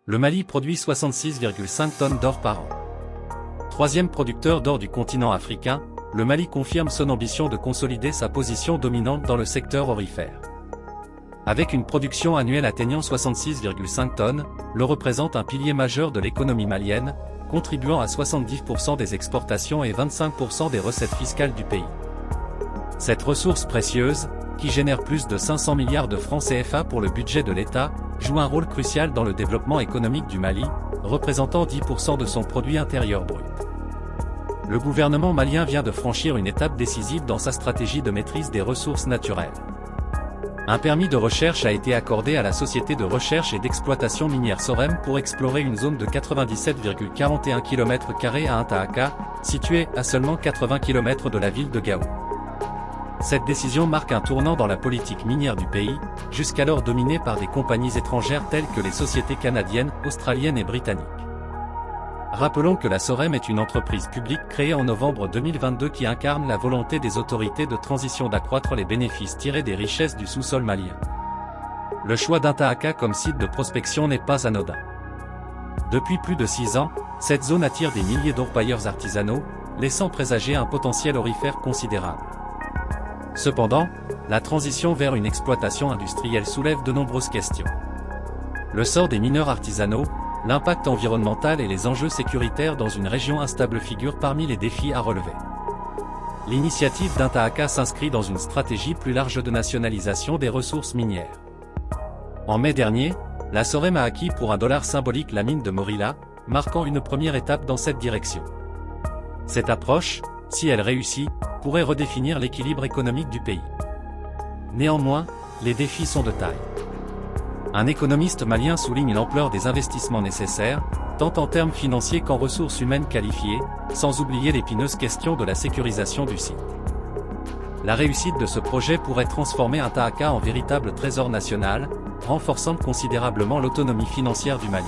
Le Mali produit 66,5 tonnes d'or par an. Troisième producteur d'or du continent africain, le Mali confirme son ambition de consolider sa position dominante dans le secteur aurifère. Avec une production annuelle atteignant 66,5 tonnes, le représente un pilier majeur de l'économie malienne, contribuant à 70% des exportations et 25% des recettes fiscales du pays. Cette ressource précieuse, qui génère plus de 500 milliards de francs CFA pour le budget de l'État, joue un rôle crucial dans le développement économique du Mali, représentant 10% de son produit intérieur brut. Le gouvernement malien vient de franchir une étape décisive dans sa stratégie de maîtrise des ressources naturelles. Un permis de recherche a été accordé à la société de recherche et d'exploitation minière Sorem pour explorer une zone de 97,41 km² à Intaaka, située à seulement 80 km de la ville de Gao. Cette décision marque un tournant dans la politique minière du pays, jusqu'alors dominée par des compagnies étrangères telles que les sociétés canadiennes, australiennes et britanniques. Rappelons que la Sorem est une entreprise publique créée en novembre 2022 qui incarne la volonté des autorités de transition d'accroître les bénéfices tirés des richesses du sous-sol malien. Le choix d'Intaaka comme site de prospection n'est pas anodin. Depuis plus de 6 ans, cette zone attire des milliers d'orpailleurs artisanaux, laissant présager un potentiel aurifère considérable. Cependant, la transition vers une exploitation industrielle soulève de nombreuses questions. Le sort des mineurs artisanaux, l'impact environnemental et les enjeux sécuritaires dans une région instable figurent parmi les défis à relever. L'initiative d'Intaaka s'inscrit dans une stratégie plus large de nationalisation des ressources minières. En mai dernier, la Sorem a acquis pour $1 symbolique la mine de Morila, marquant une première étape dans cette direction. Cette approche, si elle réussit, pourrait redéfinir l'équilibre économique du pays. Néanmoins, les défis sont de taille. Un économiste malien souligne l'ampleur des investissements nécessaires, tant en termes financiers qu'en ressources humaines qualifiées, sans oublier l'épineuse question de la sécurisation du site. La réussite de ce projet pourrait transformer Intaaka en véritable trésor national, renforçant considérablement l'autonomie financière du Mali.